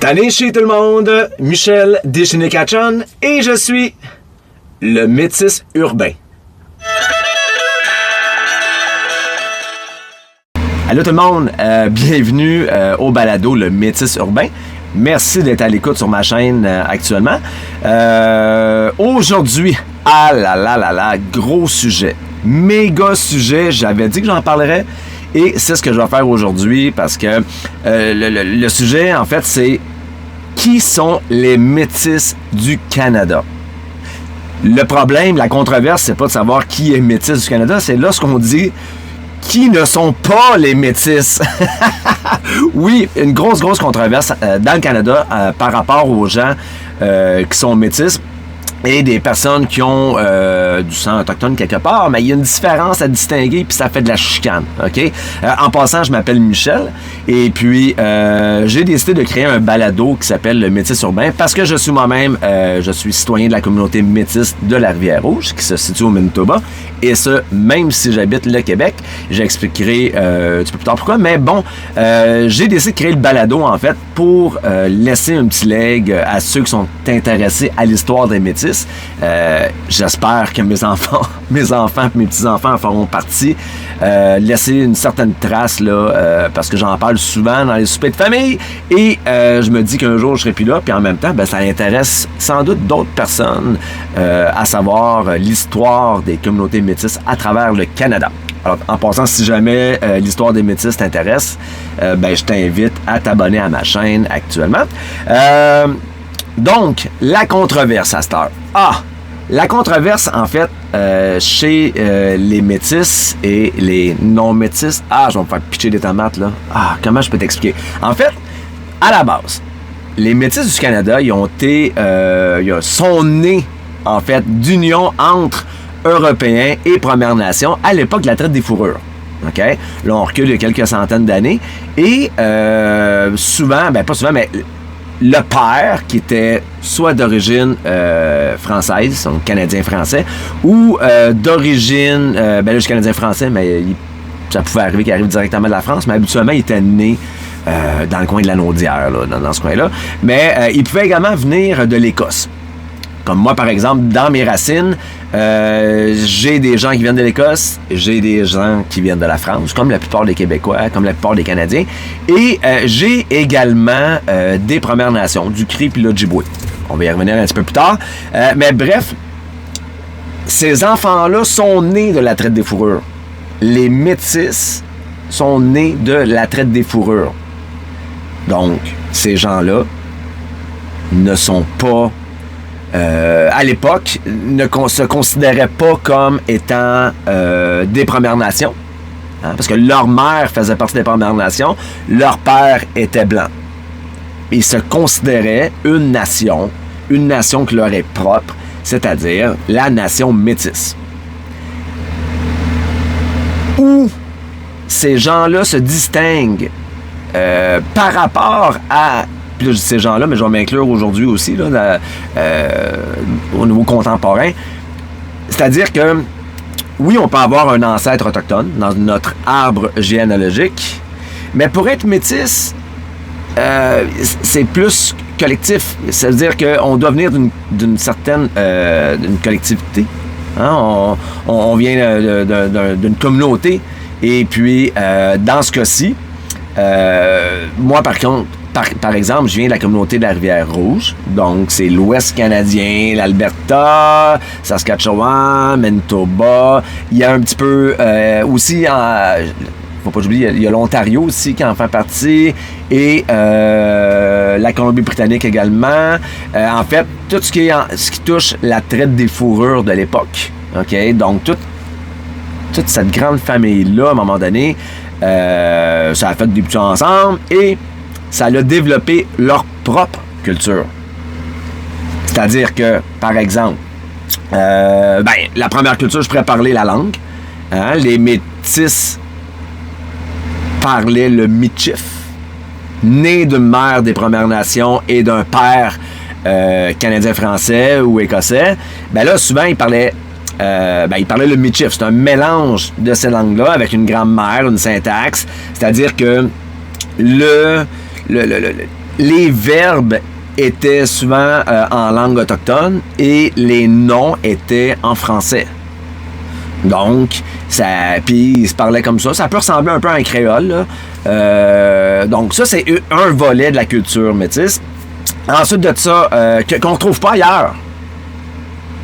Taneshi tout le monde, Michel Deschiné-Cachon et je suis le métis urbain. Allô tout le monde, bienvenue au balado Le Métis urbain. Merci d'être à l'écoute sur ma chaîne actuellement. Aujourd'hui, gros sujet, méga sujet, j'avais dit que j'en parlerais et c'est ce que je vais faire aujourd'hui parce que le sujet en fait c'est qui sont les métis du Canada. Le problème, la controverse, c'est pas de savoir qui est métis du Canada, c'est là ce qu'on dit qui ne sont pas les métis. Oui, une grosse controverse dans le Canada par rapport aux gens qui sont métis et des personnes qui ont du sang autochtone quelque part, mais il y a une différence à distinguer puis ça fait de la chicane, OK? En passant, je m'appelle Michel et puis j'ai décidé de créer un balado qui s'appelle Le Métis urbain parce que je suis moi-même, je suis citoyen de la communauté métisse de la Rivière-Rouge qui se situe au Manitoba et ce, même si j'habite le Québec. J'expliquerai un petit peu plus tard pourquoi, mais bon, j'ai décidé de créer le balado en fait pour laisser un petit leg à ceux qui sont intéressés à l'histoire des métis. J'espère que mes enfants, mes petits-enfants en feront partie. Laisser une certaine trace là, parce que j'en parle souvent dans les soupers de famille et je me dis qu'un jour je serai plus là, puis en même temps, ben, ça intéresse sans doute d'autres personnes à savoir l'histoire des communautés métisses à travers le Canada. Alors, en passant, si jamais l'histoire des métis t'intéresse, ben, je t'invite à t'abonner à ma chaîne actuellement. Donc, la controverse à cette heure. La controverse, en fait, chez les métis et les non-métis. Je vais me faire pitcher des tomates, là. Comment je peux t'expliquer? En fait, à la base, les métis du Canada, ils ont été... sont nés, en fait, d'union entre Européens et Premières Nations à l'époque de la traite des fourrures. OK? Là, on recule il y a quelques centaines d'années. Et souvent, ben pas souvent, mais... le père, qui était soit d'origine française, donc canadien-français, ou d'origine, là, je suis canadien-français, mais ça pouvait arriver qu'il arrive directement de la France, mais habituellement, il était né dans le coin de la Naudière, là, dans ce coin-là. Mais il pouvait également venir de l'Écosse. Comme moi, par exemple, dans mes racines, j'ai des gens qui viennent de l'Écosse, j'ai des gens qui viennent de la France, comme la plupart des Québécois, comme la plupart des Canadiens. Et j'ai également des Premières Nations, du Cri puis l'Ojibwe. On va y revenir un petit peu plus tard. Mais bref, ces enfants-là sont nés de la traite des fourrures. Les métis sont nés de la traite des fourrures. Donc, ces gens-là ne sont pas... à l'époque, ne se considéraient pas comme étant des Premières Nations, hein, parce que leur mère faisait partie des Premières Nations, leur père était blanc. Ils se considéraient une nation qui leur est propre, c'est-à-dire la nation métisse. Où ces gens-là se distinguent par rapport à... Puis là, je dis ces gens-là, mais je vais m'inclure aujourd'hui aussi là, au niveau contemporain. C'est-à-dire que, oui, on peut avoir un ancêtre autochtone dans notre arbre généalogique, mais pour être métis, c'est plus collectif. C'est-à-dire qu'on doit venir d'une certaine d'une collectivité. Hein? On vient d'une communauté. Et puis, dans ce cas-ci, moi, par exemple, je viens de la communauté de la Rivière-Rouge, donc c'est l'Ouest canadien, l'Alberta, Saskatchewan, Manitoba. Il y a un petit peu aussi, faut pas oublier, il y a l'Ontario aussi qui en fait partie, et la Colombie-Britannique également. En fait, tout ce qui touche la traite des fourrures de l'époque. OK? Donc, toute cette grande famille-là, à un moment donné, ça a fait des petits ensemble, et ça a développé leur propre culture. C'est-à-dire que, par exemple, la première culture, je pourrais parler la langue. Hein? Les Métis parlaient le Michif, né d'une mère des Premières Nations et d'un père canadien-français ou écossais. Ben là, souvent, ils parlaient le Michif. C'est un mélange de ces langues-là avec une grammaire, une syntaxe. C'est-à-dire que les verbes étaient souvent en langue autochtone et les noms étaient en français. Donc, puis ils se parlaient comme ça. Ça peut ressembler un peu à un créole, là. Donc, ça, c'est un volet de la culture métisse. Ensuite de ça, qu'on ne retrouve pas ailleurs.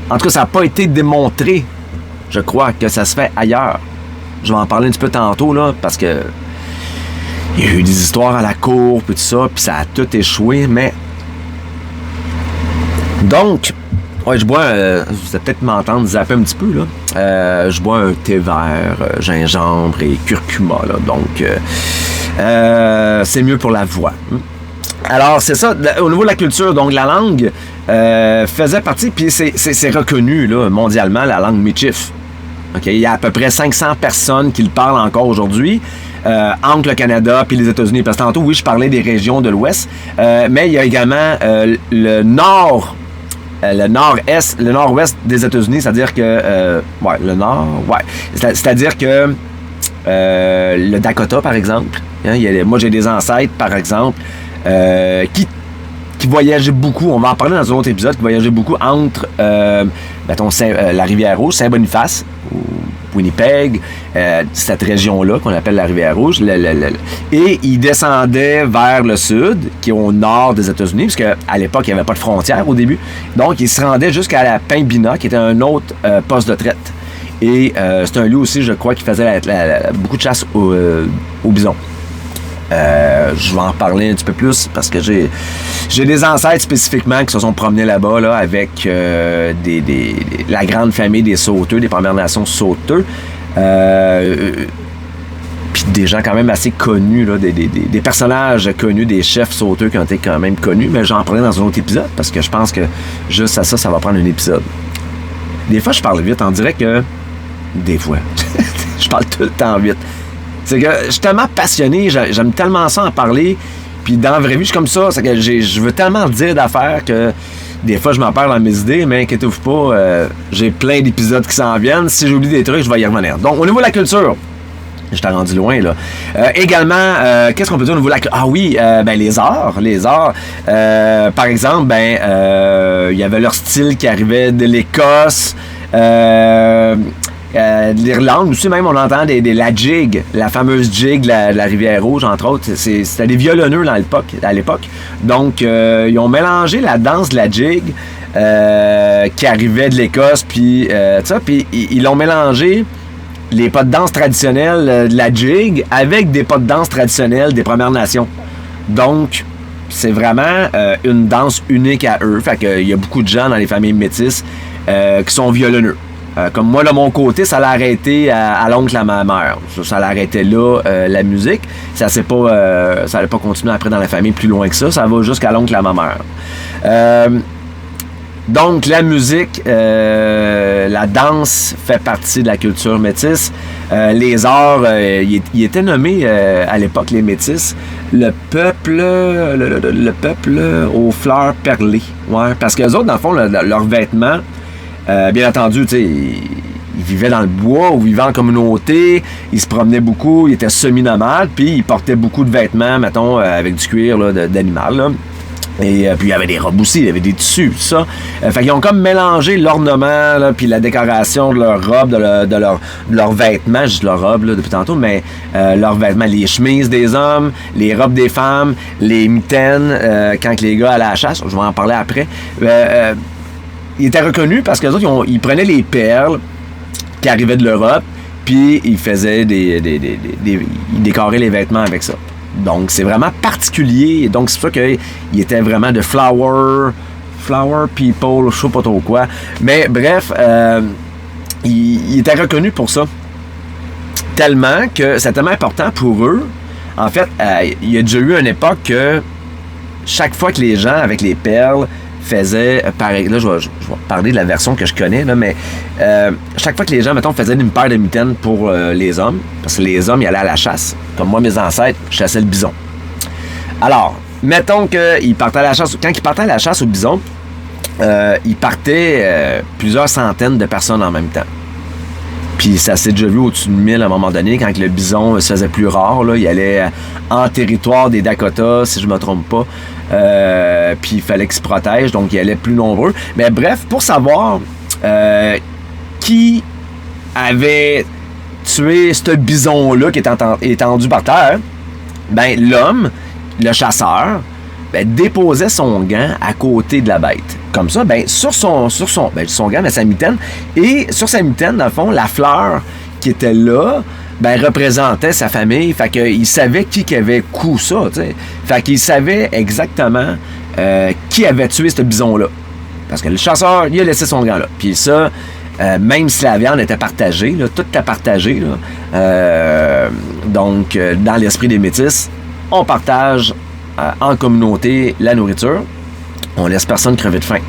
En tout cas, ça n'a pas été démontré, je crois, que ça se fait ailleurs. Je vais en parler un petit peu tantôt, là, parce que il y a eu des histoires à la cour, puis tout ça, puis ça a tout échoué, mais... Donc, ouais, je bois, vous allez peut-être m'entendre zapper un petit peu, là. Je bois un thé vert, gingembre et curcuma, là, donc c'est mieux pour la voix. Alors, c'est ça, au niveau de la culture, donc la langue faisait partie, puis c'est reconnu, là, mondialement, la langue Michif. Okay? Il y a à peu près 500 personnes qui le parlent encore aujourd'hui, entre le Canada puis les États-Unis. Parce que tantôt, oui, je parlais des régions de l'Ouest, mais il y a également le nord, le nord-est, le nord-ouest des États-Unis, c'est-à-dire que... ouais, le nord, ouais. C'est-à-dire que le Dakota, par exemple, hein, moi, j'ai des ancêtres, par exemple, qui voyageaient beaucoup, on va en parler dans un autre épisode, qui voyageaient beaucoup entre, mettons, la Rivière-Rouge, Saint-Boniface, ou Winnipeg, cette région-là qu'on appelle la Rivière-Rouge, et ils descendaient vers le sud, qui est au nord des États-Unis, parce qu'à l'époque, il n'y avait pas de frontière au début, donc ils se rendaient jusqu'à la Pembina, qui était un autre poste de traite. Et c'est un lieu aussi, je crois, qui faisait beaucoup de chasse au bison. Je vais en parler un petit peu plus parce que j'ai des ancêtres spécifiquement qui se sont promenés là-bas là, avec la grande famille des Sauteux, des Premières Nations Sauteux. Puis des gens quand même assez connus, là, des personnages connus, des chefs Sauteux qui ont été quand même connus, mais j'en parlerai dans un autre épisode parce que je pense que juste à ça va prendre un épisode. Des fois, je parle vite, on dirait que... Des fois. Je parle tout le temps vite. C'est que je suis tellement passionné, j'aime tellement ça en parler, puis dans la vraie vie, je suis comme ça, c'est que je veux tellement dire d'affaires que des fois, je m'en perds dans mes idées, mais inquiétez-vous pas, j'ai plein d'épisodes qui s'en viennent. Si j'oublie des trucs, je vais y revenir. Donc, au niveau de la culture, je t'ai rendu loin, là. Également, qu'est-ce qu'on peut dire au niveau de la culture? Ah oui, les arts. Par exemple, il y avait leur style qui arrivait de l'Écosse, de l'Irlande aussi, même on entend la jig, la fameuse jig de la Rivière-Rouge, entre autres. C'était des violonneux à l'époque. Donc, ils ont mélangé la danse de la jig qui arrivait de l'Écosse, puis ils l'ont mélangé les pas de danse traditionnels de la jig avec des pas de danse traditionnels des Premières Nations. Donc, c'est vraiment une danse unique à eux. Fait qu'il y a beaucoup de gens dans les familles métisses qui sont violonneux. Comme moi, de mon côté, ça l'a arrêté à l'oncle à ma mère. Ça l'a arrêté là, la musique. Ça n'allait pas continuer après dans la famille plus loin que ça. Ça va jusqu'à l'oncle à ma mère. Donc, la musique, la danse fait partie de la culture métisse. Les arts, ils étaient nommés à l'époque, les métis, le peuple aux fleurs perlées. Ouais, parce que les autres, dans le fond, leurs vêtements, bien entendu, tu sais, ils vivaient dans le bois ou vivaient en communauté, ils se promenaient beaucoup, ils étaient semi-nomades, puis ils portaient beaucoup de vêtements, mettons, avec du cuir là, d'animal, là. Et puis il y avait des robes aussi, il y avait des tissus, tout ça. Fait qu'ils ont comme mélangé l'ornement, là, puis la décoration de leur robe, de leurs vêtements, juste leur robe là, depuis tantôt, mais leurs vêtements, les chemises des hommes, les robes des femmes, les mitaines, quand les gars allaient à la chasse, je vais en parler après. Ils étaient reconnus parce que les autres, ils prenaient les perles qui arrivaient de l'Europe, puis ils faisaient ils décoraient les vêtements avec ça. Donc, c'est vraiment particulier. Donc, c'est pour ça qu'il était vraiment de flower people, je sais pas trop quoi. Mais bref, il était reconnu pour ça. Tellement que c'est tellement important pour eux. En fait, il y a déjà eu une époque que chaque fois que les gens avec les perles faisaient, pareil, là je vais parler de la version que je connais, là, mais chaque fois que les gens, mettons, faisaient une paire de mitaines pour les hommes, parce que les hommes, ils allaient à la chasse, comme moi, mes ancêtres, je chassais le bison. Alors, mettons qu'ils partaient à la chasse, quand ils partaient à la chasse au bison, ils partaient plusieurs centaines de personnes en même temps. Puis ça s'est déjà vu au-dessus de 1000 à un moment donné, quand le bison se faisait plus rare. Là, il allait en territoire des Dakotas, si je me trompe pas. Puis il fallait qu'ils se protègent, donc il allait plus nombreux. Mais bref, pour savoir qui avait tué ce bison-là qui est étendu par terre, ben l'homme, le chasseur, ben, déposait son gant à côté de la bête. Comme ça, ben, sur son gant, mais sa mitaine, et sur sa mitaine, dans le fond, la fleur qui était là, ben, représentait sa famille. Fait qu'il savait qui avait cousu ça, tu sais. Fait qu'il savait exactement qui avait tué ce bison-là. Parce que le chasseur, il a laissé son gant là. Puis ça, même si la viande était partagée, là, tout était partagé, là, donc, dans l'esprit des Métis, on partage en communauté la nourriture. On laisse personne crever de faim.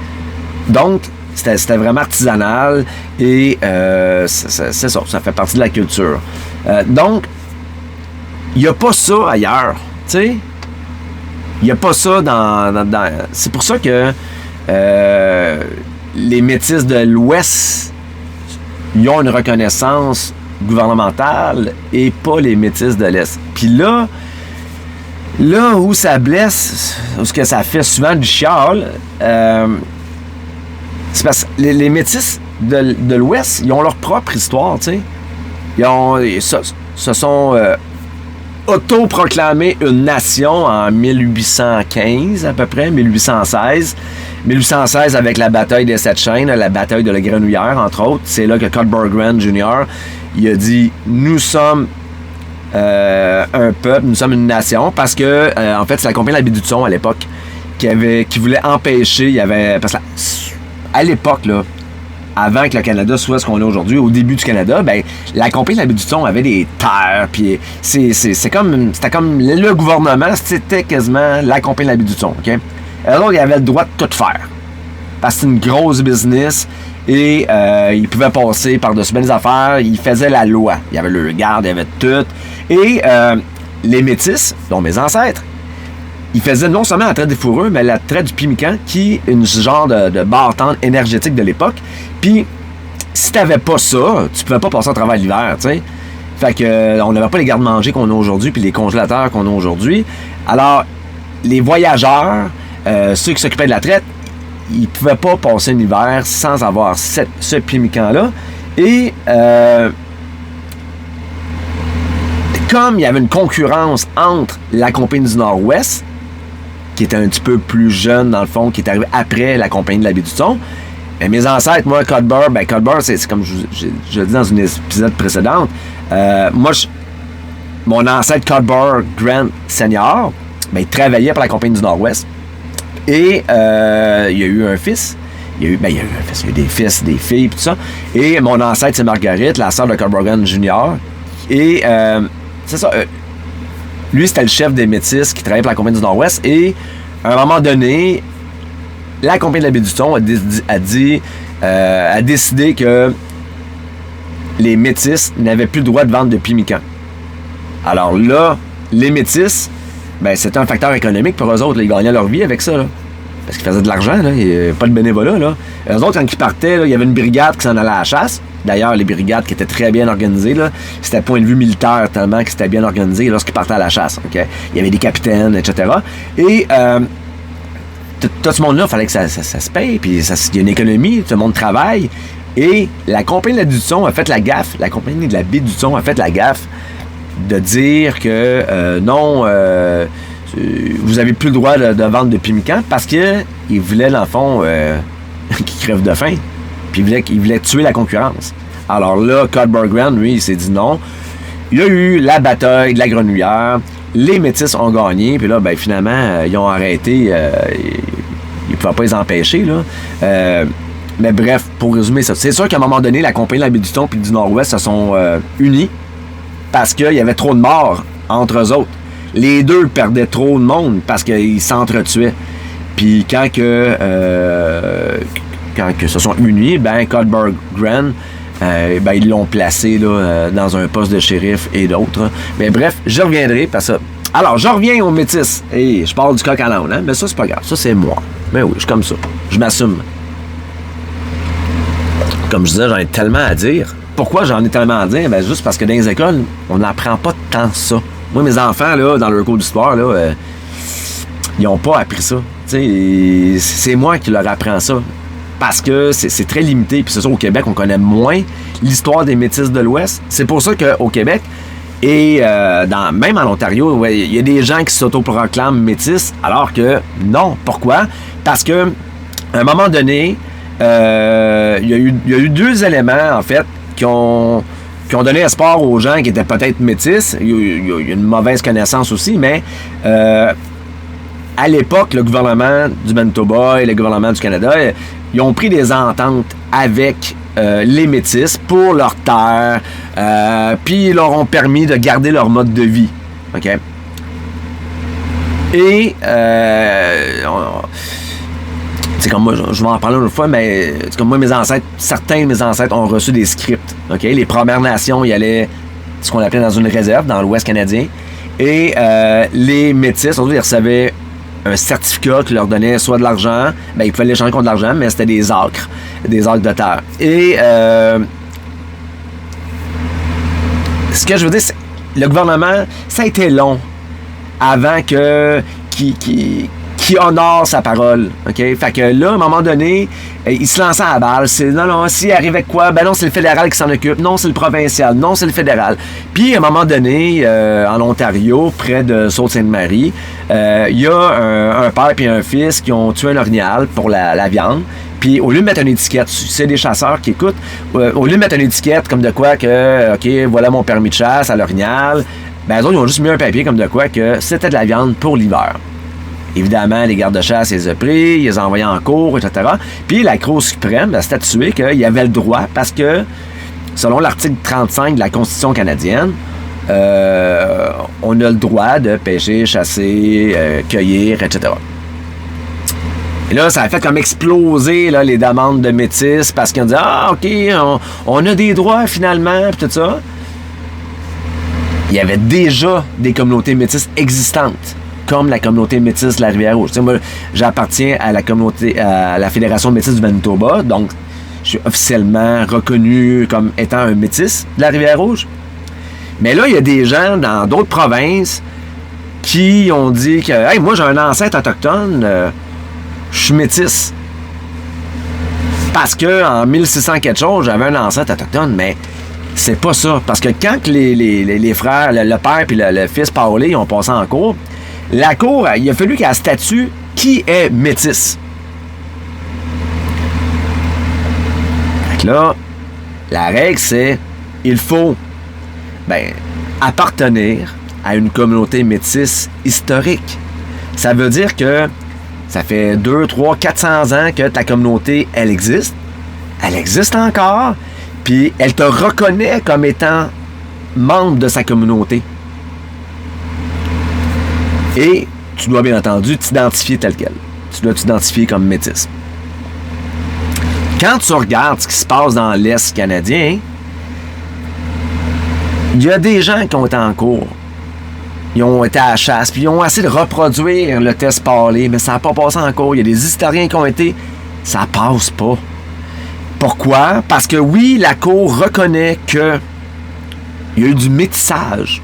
Donc, c'était vraiment artisanal et c'est ça, ça fait partie de la culture. Donc, il n'y a pas ça ailleurs, tu sais. Il n'y a pas ça dans... C'est pour ça que les Métis de l'Ouest, ils ont une reconnaissance gouvernementale et pas les Métis de l'Est. Puis là où ça blesse, où ce que ça fait souvent du chial, c'est parce que les Métis de l'Ouest, ils ont leur propre histoire, tu sais. Ils se sont autoproclamés une nation en 1815 à peu près, 1816. 1816 avec la bataille des Sept Chênes, la bataille de la Grenouillère, entre autres. C'est là que Cuthbert Grant Jr. il a dit « Nous sommes un peuple, nous sommes une nation », parce que, en fait, c'est la compagnie de la baie du Thon à l'époque qui voulait empêcher, parce que à l'époque, là, avant que le Canada soit ce qu'on a aujourd'hui, au début du Canada, ben, la compagnie de la baie du Thon avait des terres, puis c'était comme le gouvernement, c'était quasiment la compagnie de la baie du Thon, OK? Alors, il avait le droit de tout faire. Parce que c'est une grosse business et il pouvait passer par-dessus bien des affaires. Il faisait la loi. Il y avait le garde, il y avait tout. Et les Métis, dont mes ancêtres, ils faisaient non seulement la traite des fourrures, mais la traite du pimmican, qui est une genre de bartende énergétique de l'époque. Puis, si t'avais pas ça, tu pouvais pas passer au travail l'hiver, tu sais. Fait que on n'avait pas les garde-manger qu'on a aujourd'hui puis les congélateurs qu'on a aujourd'hui. Alors, les voyageurs, ceux qui s'occupaient de la traite, ils pouvaient pas passer un hiver sans avoir ce pimmican-là. Et comme il y avait une concurrence entre la compagnie du Nord-Ouest, qui était un petit peu plus jeune dans le fond, qui est arrivée après la compagnie de la baie du Thon, ben, mes ancêtres, moi, Cuthbert, c'est comme je le dis dans une épisode précédente, mon ancêtre Cuthbert Grant Senior, ben, il travaillait pour la compagnie du Nord-Ouest. Et il y a eu un fils. Il y a eu des fils, des filles, tout ça. Et mon ancêtre, c'est Marguerite, la sœur de Cuthbert Grant Jr. Et c'est ça. Lui, c'était le chef des Métis qui travaillait pour la compagnie du Nord-Ouest. Et à un moment donné, la compagnie de la baie du Thon a décidé que les Métis n'avaient plus le droit de vendre de pimmican. Alors là, les Métis, ben, c'était un facteur économique pour eux autres. Là, ils gagnaient leur vie avec ça. Là. Parce qu'ils faisaient de l'argent. Là. Il n'y avait pas de bénévolat. Là. Eux autres, quand ils partaient, là, il y avait une brigade qui s'en allait à la chasse. D'ailleurs, les brigades qui étaient très bien organisées, là, c'était point de vue militaire tellement que c'était bien organisé lorsqu'ils partaient à la chasse. Okay? Il y avait des capitaines, etc. Et tout ce monde-là, il fallait que ça se paye. Puis il y a une économie, tout le monde travaille. Et la compagnie de la baie du Thon a fait la gaffe. La compagnie de la baie du Thon a fait la gaffe de dire que non, vous avez plus le droit de vendre de pimmican parce qu'ils voulaient, dans le fond, qu'ils crèvent de faim. Puis ils voulaient tuer la concurrence. Alors là, Cuthbert Grant, lui, il s'est dit non. Il y a eu la bataille de la Grenouillère. Les Métis ont gagné. Puis là, ben, finalement, ils ont arrêté. Ils ne pouvaient pas les empêcher, là. Mais bref, pour résumer ça, c'est sûr qu'à un moment donné, la compagnie de la baie du Thon et du Nord-Ouest se sont unis parce qu'il y avait trop de morts entre eux autres. Les deux perdaient trop de monde parce qu'ils s'entretuaient. Puis quand se sont unis, ben Cuthbert Grant, ben ils l'ont placé là, dans un poste de shérif et d'autres. Mais bref, je reviendrai parce que... Alors, je reviens aux Métis. Et je parle du coq à l'âne, hein? Mais ça, c'est pas grave. Ça, c'est moi. Mais oui, je suis comme ça. Je m'assume. Comme je disais, j'en ai tellement à dire. pourquoi j'en ai tellement à dire? Ben, juste parce que dans les écoles, on n'apprend pas tant ça. Moi, mes enfants, là, dans leur cours d'histoire, là, ils n'ont pas appris ça. T'sais, c'est moi qui leur apprends ça. Parce que c'est très limité. Puis c'est ça, au Québec, on connaît moins l'histoire des Métis de l'Ouest. C'est pour ça qu'au Québec, et même en Ontario, il y a des gens qui s'autoproclament métis, alors que non. Pourquoi? Parce que à un moment donné, il y a eu deux éléments, en fait, qui ont donné espoir aux gens qui étaient peut-être métis. Il y a une mauvaise connaissance aussi, mais à l'époque, le gouvernement du Manitoba et le gouvernement du Canada, ils ont pris des ententes avec les Métis pour leur terre, puis ils leur ont permis de garder leur mode de vie. OK? Et, c'est comme moi, je vais en parler une autre fois, mais c'est comme moi, certains de mes ancêtres ont reçu des scripts. OK? Les Premières Nations, ils allaient ce qu'on appelait dans une réserve, dans l'Ouest canadien. Et les Métis, ils recevaient un certificat qui leur donnait soit de l'argent, ben ils pouvaient l'échanger contre de l'argent, mais c'était des acres de terre. Et ce que je veux dire, c'est le gouvernement, ça a été long avant qui honore sa parole. OK? Fait que là, à un moment donné, il se lançait à la balle. C'est non, s'il arrivait quoi? Ben non, c'est le fédéral qui s'en occupe. Non, c'est le provincial. Non, c'est le fédéral. Puis, à un moment donné, en Ontario, près de Sault-Sainte-Marie, il y a un père et un fils qui ont tué un orignal pour la viande. Puis, au lieu de mettre une étiquette, c'est des chasseurs qui écoutent, au lieu de mettre une étiquette comme de quoi que, OK, voilà mon permis de chasse à l'orignal, ben, eux autres, ils ont juste mis un papier comme de quoi que c'était de la viande pour l'hiver. Évidemment, les gardes-chasse les ont pris, ils les ont envoyés en cours, etc. Puis la Cour suprême a statué qu'il y avait le droit parce que, selon l'article 35 de la Constitution canadienne, on a le droit de pêcher, chasser, cueillir, etc. Et là, ça a fait comme exploser là, les demandes de métis parce qu'ils ont dit « Ah, OK, on a des droits finalement, puis tout ça. » Il y avait déjà des communautés métisses existantes, comme la communauté métisse de la Rivière-Rouge. Tu sais, moi, j'appartiens à la Fédération métisse du Manitoba, donc je suis officiellement reconnu comme étant un métis de la Rivière-Rouge. Mais là, il y a des gens dans d'autres provinces qui ont dit que « Hey, moi, j'ai un ancêtre autochtone, je suis métis. » Parce qu'en 1600 quelque chose, j'avais un ancêtre autochtone, mais c'est pas ça. Parce que quand les frères, le père et le fils Paolé ont passé en cours, la Cour, il a fallu qu'elle statue qui est métis. Fait que là, la règle, c'est il faut appartenir à une communauté métisse historique. Ça veut dire que ça fait 2, 3, 400 ans que ta communauté, elle existe. Elle existe encore. Puis elle te reconnaît comme étant membre de sa communauté. Et tu dois bien entendu t'identifier tel quel. Tu dois t'identifier comme métis. Quand tu regardes ce qui se passe dans l'Est canadien, il y a des gens qui ont été en cours. Ils ont été à la chasse, puis ils ont essayé de reproduire le test Paolé, mais ça n'a pas passé en cours. Il y a des historiens qui ont été... Ça passe pas. Pourquoi? Parce que oui, la Cour reconnaît qu'il y a eu du métissage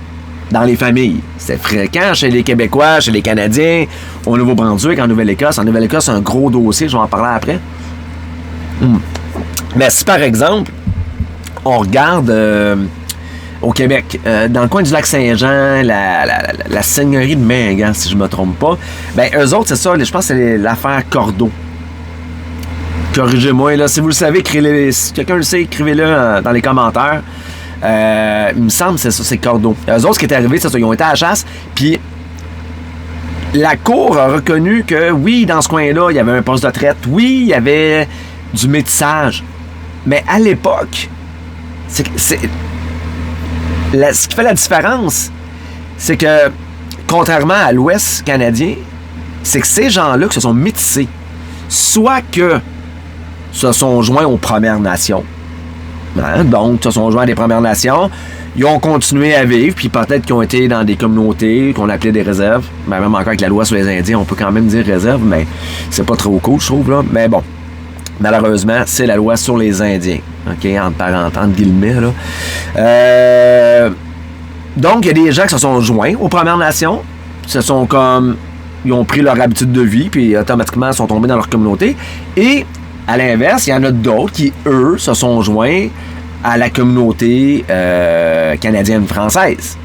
dans les familles. C'est fréquent chez les Québécois, chez les Canadiens, au Nouveau-Brunswick, en Nouvelle-Écosse. En Nouvelle-Écosse, c'est un gros dossier, je vais en parler après. Mais si, par exemple, on regarde au Québec, dans le coin du lac Saint-Jean, la seigneurie de Mingan, si je ne me trompe pas, ben eux autres, c'est ça, je pense que c'est l'affaire Cordeau. Corrigez-moi, là. Si vous le savez, écrivez-le. Si quelqu'un le sait, écrivez-le dans les commentaires. Il me semble que c'est ça, c'est Cordeau. Eux autres, ce qui est arrivé, c'est ça, ils ont été à la chasse, puis la Cour a reconnu que, oui, dans ce coin-là, il y avait un poste de traite. Oui, il y avait du métissage. Mais à l'époque, ce qui fait la différence, c'est que, contrairement à l'Ouest canadien, c'est que ces gens-là qui se sont métissés, soit que se sont joints aux Premières Nations. Hein? Donc, se sont joints à des Premières Nations. Ils ont continué à vivre, puis peut-être qu'ils ont été dans des communautés qu'on appelait des réserves. Ben, même encore avec la loi sur les Indiens, on peut quand même dire réserve, mais c'est pas trop cool, je trouve, là. Mais bon, malheureusement, c'est la loi sur les Indiens. OK, entre guillemets, là. Donc, il y a des gens qui se sont joints aux Premières Nations. Ils ont pris leur habitude de vie, puis automatiquement, sont tombés dans leur communauté. Et, à l'inverse, il y en a d'autres qui, eux, se sont joints à la communauté canadienne-française.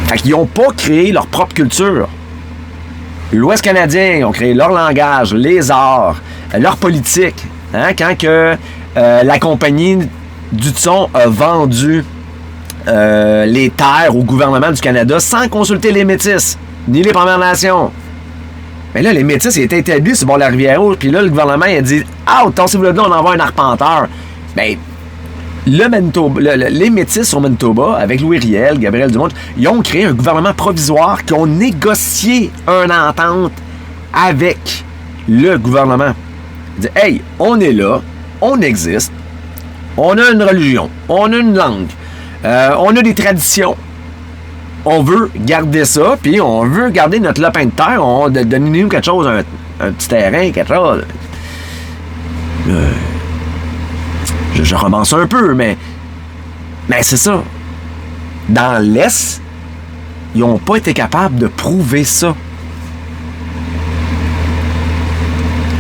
Fait qu'ils n'ont pas créé leur propre culture. L'Ouest canadien, ils ont créé leur langage, les arts, leur politique. Hein? Quand que la compagnie d'Hudson a vendu les terres au gouvernement du Canada sans consulter les Métis, ni les Premières Nations. Mais là, les Métis, ils étaient établis sur le bord de la Rivière-Rouge, puis là, le gouvernement, il a dit « Ah, tassez-vous là, on envoie un arpenteur. » Ben, les Métis sur Manitoba, avec Louis Riel, Gabriel Dumont, ils ont créé un gouvernement provisoire qui ont négocié une entente avec le gouvernement. Ils disent « Hey, on est là, on existe, on a une religion, on a une langue, on a des traditions. On veut garder ça, puis on veut garder notre lopin de terre. Donnez-nous quelque chose, un petit terrain, quelque chose. » Je romance un peu, mais c'est ça. Dans l'Est, ils n'ont pas été capables de prouver ça.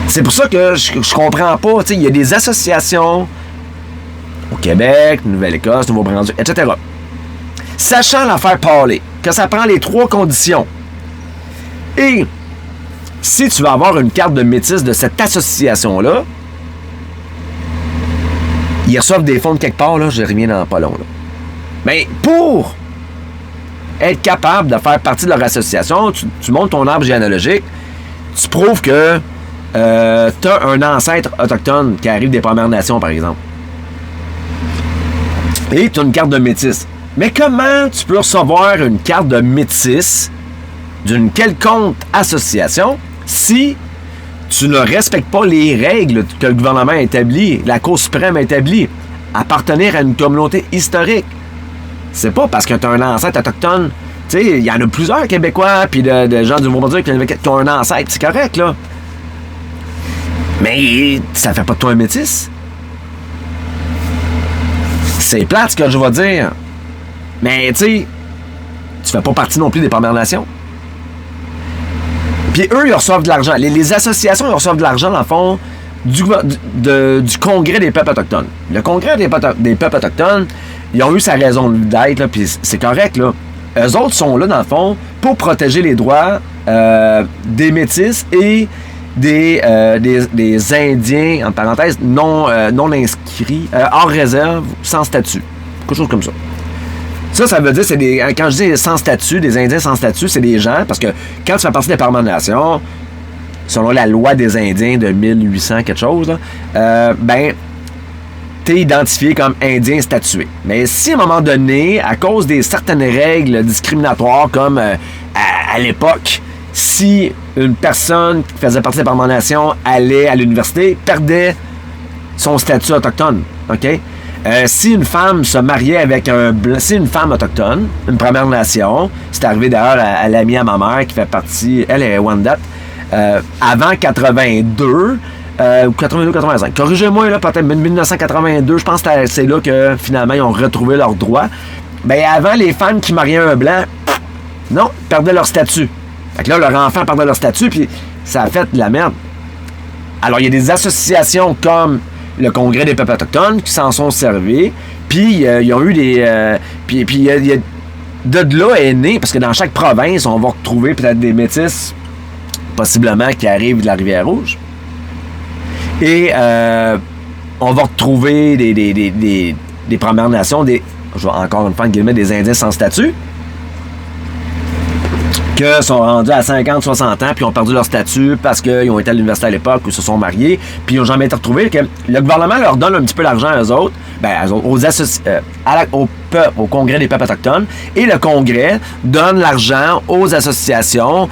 C'est pour ça que je comprends pas. Il y a des associations au Québec, Nouvelle-Écosse, Nouveau-Brunswick, etc. Sachant l'affaire Paulé, que ça prend les 3 conditions. Et si tu veux avoir une carte de métis de cette association-là, ils reçoivent des fonds de quelque part, là, je reviens dans pas long. Là. Mais pour être capable de faire partie de leur association, tu montes ton arbre généalogique, tu prouves que tu as un ancêtre autochtone qui arrive des Premières Nations, par exemple. Et tu as une carte de métis. Mais comment tu peux recevoir une carte de métis d'une quelconque association si tu ne respectes pas les règles que le gouvernement a établies, la Cour suprême a établie, appartenir à une communauté historique? C'est pas parce que tu as un ancêtre autochtone. Tu sais, il y en a plusieurs Québécois puis de gens du Nouveau-Brunswick qui ont un ancêtre. C'est correct, là. Mais ça fait pas de toi un métis. C'est plate ce que je vais dire. Mais, tu sais, tu fais pas partie non plus des Premières Nations. Puis eux, ils reçoivent de l'argent. Les associations, ils reçoivent de l'argent, dans le fond, du Congrès des peuples autochtones. Le Congrès des peuples autochtones, ils ont eu sa raison d'être, là, puis c'est correct, là. Eux autres sont là, dans le fond, pour protéger les droits des Métis et des Indiens, en parenthèse, non inscrits, hors réserve, sans statut. Quelque chose comme ça. Ça veut dire, quand je dis sans statut, des Indiens sans statut, c'est des gens, parce que quand tu fais partie des Premières Nations, selon la loi des Indiens de 1800 quelque chose, là, t'es identifié comme Indien statué. Mais si à un moment donné, à cause des certaines règles discriminatoires, comme à l'époque, si une personne qui faisait partie des Premières Nations allait à l'université, perdait son statut autochtone, OK? Si une femme se mariait avec si une femme autochtone, une Première Nation, c'est arrivé d'ailleurs à l'amie à ma mère qui fait partie, elle est Wendat, avant 82 ou 82-85. Corrigez-moi, là, peut-être 1982, je pense que c'est là que finalement ils ont retrouvé leurs droits. Ben avant, les femmes qui mariaient un blanc, non, perdaient leur statut. Fait que là, leur enfant perdait leur statut, puis ça a fait de la merde. Alors, il y a des associations comme le Congrès des peuples autochtones qui s'en sont servis, puis ils ont eu des... puis de là est né, parce que dans chaque province, on va retrouver peut-être des métis, possiblement, qui arrivent de la Rivière-Rouge. Et on va retrouver des Premières Nations, je vais encore une fois, des Indiens sans statut, qui sont rendus à 50, 60 ans, puis ont perdu leur statut parce qu'ils ont été à l'université à l'époque ou se sont mariés, puis ils n'ont jamais été retrouvés. Que le gouvernement leur donne un petit peu d'argent à eux autres, au Congrès des peuples autochtones, et le Congrès donne l'argent aux associations,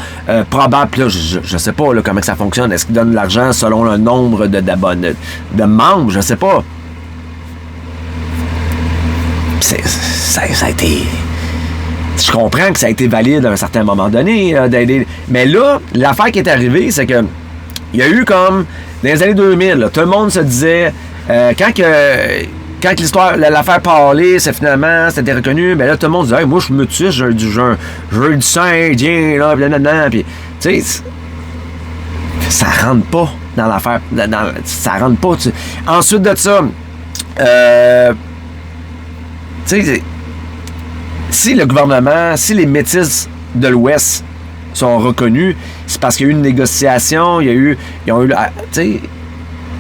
probablement, je sais pas là, comment ça fonctionne, est-ce qu'ils donnent l'argent selon le nombre de membres, je sais pas. Ça a été... Je comprends que ça a été valide à un certain moment donné, d'aider. Mais là, l'affaire qui est arrivée, c'est que il y a eu comme dans les années 2000, là, tout le monde se disait, quand l'histoire, l'affaire parlait, c'est finalement, c'était reconnu, ben là, tout le monde disait, hey, moi, je suis métis, j'ai du sang indien, là, blablabla, puis, tu sais, ça rentre pas dans l'affaire, ça rentre pas, tu sais. Ensuite de ça, tu sais, si le gouvernement, si les métis de l'Ouest sont reconnus, c'est parce qu'il y a eu une négociation, ils ont eu, tu sais,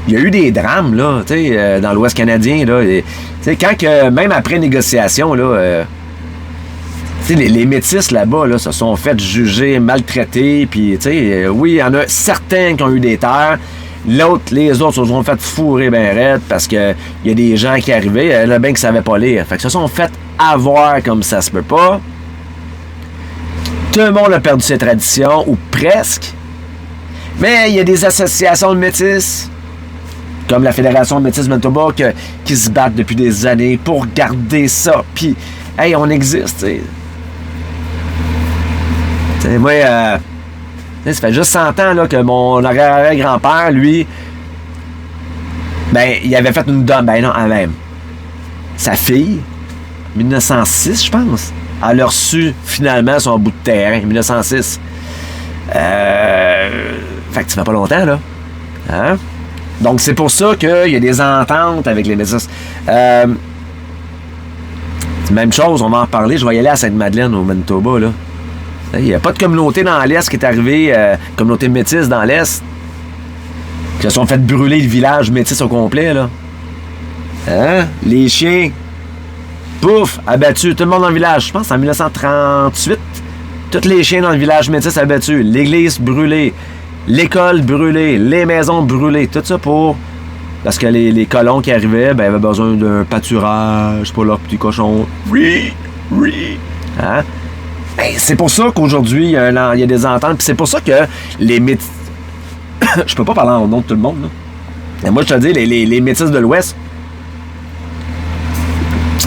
il y a eu des drames, là, tu sais, dans l'Ouest canadien, là. Tu sais, quand que, même après négociation, là, tu sais, les métis là-bas, là, se sont fait juger, maltraités, puis, tu sais, oui, il y en a certains qui ont eu des terres, les autres se sont fait fourrer ben raide parce que il y a des gens qui arrivaient, il y en a bien qui savaient pas lire. Fait que se sont fait avoir comme ça se peut pas. Tout le monde a perdu ses traditions, ou presque. Mais il y a des associations de métis, comme la Fédération de métis Manitoba, qui se battent depuis des années pour garder ça. Puis, hey, on existe, tu sais. Moi, ça fait juste 100 ans là, que mon arrière-grand-père, lui, ben, il avait fait une dame, ben non, même. Sa fille, 1906, je pense, elle a reçu finalement son bout de terrain, 1906. Fait que ça fait pas longtemps, là. Hein? Donc, c'est pour ça qu'il y a des ententes avec les métis. Même chose, on va en reparler. Je vais y aller à Sainte-Madeleine, au Manitoba, là. Il n'y a pas de communauté dans l'Est qui est arrivée, communauté métisse dans l'Est, qui se sont fait brûler le village métis au complet, là. Hein? Les chiens, pouf, abattus, tout le monde dans le village. Je pense en 1938, tous les chiens dans le village métis abattus. L'église brûlée, l'école brûlée, les maisons brûlées. Tout ça parce que les colons qui arrivaient, ben, avaient besoin d'un pâturage pour leurs petits cochons. Oui. Hein? Ben, c'est pour ça qu'aujourd'hui, il y a des ententes. Puis c'est pour ça que les métis... je peux pas parler en nom de tout le monde, là. Et moi, je te dis, les métis de l'Ouest,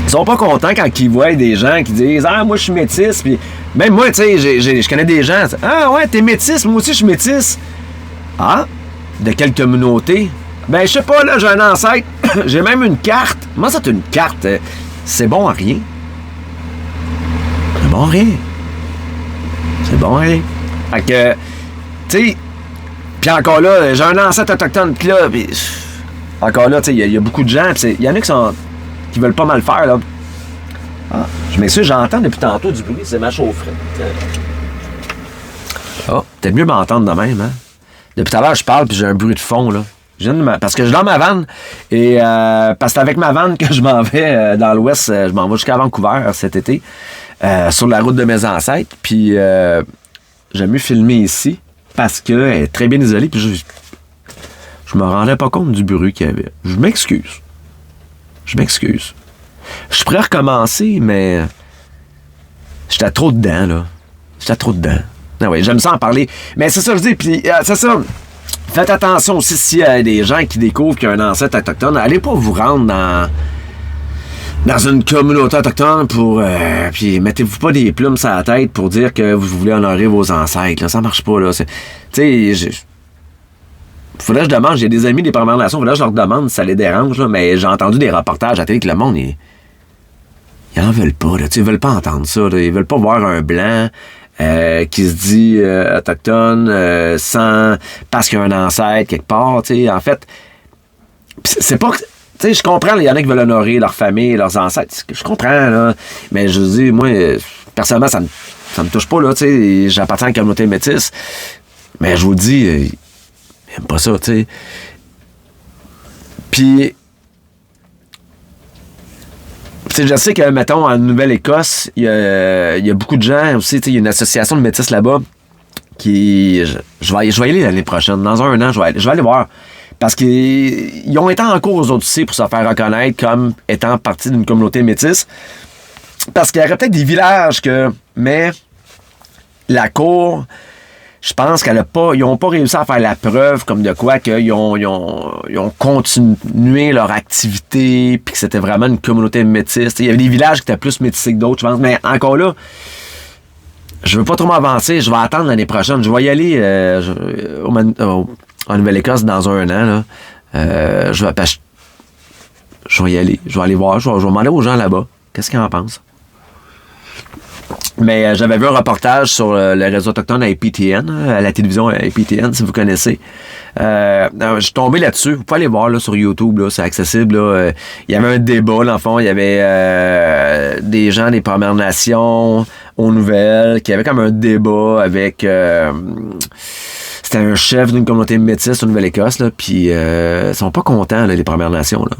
ils sont pas contents quand ils voient des gens qui disent « Ah, moi, je suis métis. » Puis même moi, tu sais, je connais des gens. « Ah, ouais, t'es métis. Moi aussi, je suis métis. » Ah? De quelle communauté? Ben, je sais pas, là, j'ai un ancêtre. J'ai même une carte. Moi, c'est une carte. C'est bon à rien. C'est bon à rien. C'est bon, hein? Fait que, tu sais, puis encore là, j'ai un ancêtre autochtone, puis là, pis, encore là, tu sais, il y a beaucoup de gens, puis il y en a qui veulent pas mal faire, là. Ah, je m'excuse, j'entends depuis tantôt du bruit, c'est ma chaufferette. Ah, peut-être mieux m'entendre de même, hein? Depuis tout à l'heure, je parle, puis j'ai un bruit de fond, là. Parce que je suis dans ma vanne, et parce que c'est avec ma vanne que je m'en vais dans l'Ouest, je m'en vais jusqu'à Vancouver cet été. Sur la route de mes ancêtres, puis j'ai mieux filmer ici parce qu'elle est très bien isolée, puis je me rendais pas compte du bruit qu'il y avait. Je m'excuse. Je pourrais recommencer, mais j'étais trop dedans, là. Ah ouais, j'aime ça en parler. Mais c'est ça, je dis, puis c'est ça. Faites attention aussi s'il y a des gens qui découvrent qu'il y a un ancêtre autochtone. Allez pas vous rendre dans une communauté autochtone pour... puis mettez-vous pas des plumes sur la tête pour dire que vous voulez honorer vos ancêtres. Là. Ça marche pas, là. Tu sais, faudrait que je demande, j'ai des amis des Premières Nations, faudrait que je leur demande si ça les dérange, là, mais j'ai entendu des reportages à la télé que le monde, ils en veulent pas, là. Ils veulent pas entendre ça, là. Ils veulent pas voir un blanc qui se dit autochtone sans... parce qu'il y a un ancêtre quelque part, tu sais. En fait, c'est pas... Tu sais, je comprends, il y en a qui veulent honorer leur famille, leurs ancêtres. Je comprends, là. Mais je dis, moi, personnellement, ça me touche pas, là, tu sais. J'appartiens à la communauté métisse. Mais je vous dis, ils n'aiment pas ça, tu sais. Puis, je sais que, mettons, en Nouvelle-Écosse, il y a beaucoup de gens aussi, tu sais, il y a une association de métis là-bas qui... Je vais y aller l'année prochaine. Dans un an, je vais aller voir. Parce qu'ils ont été en cours aux autres aussi pour se faire reconnaître comme étant partie d'une communauté métisse. Parce qu'il y aurait peut-être des villages mais la cour, je pense ils n'ont pas réussi à faire la preuve comme de quoi qu'ils ont continué leur activité puis que c'était vraiment une communauté métisse. Il y avait des villages qui étaient plus métissés que d'autres, je pense. Mais encore là, je veux pas trop m'avancer. Je vais attendre l'année prochaine. Je vais y aller en Nouvelle-Écosse dans un an, là, je vais y aller. Je vais aller voir. Je vais demander aux gens là-bas. Qu'est-ce qu'ils en pensent? Mais j'avais vu un reportage sur le réseau autochtone à APTN, à la télévision APTN, si vous connaissez. Je suis tombé là-dessus. Vous pouvez aller voir là, sur YouTube, là, c'est accessible. Là. Il y avait un débat, dans le fond. Il y avait des gens des Premières Nations aux nouvelles qui avaient comme un débat avec... c'était un chef d'une communauté métisse au Nouvelle-Écosse, là, puis ils sont pas contents, là, les Premières Nations. Là.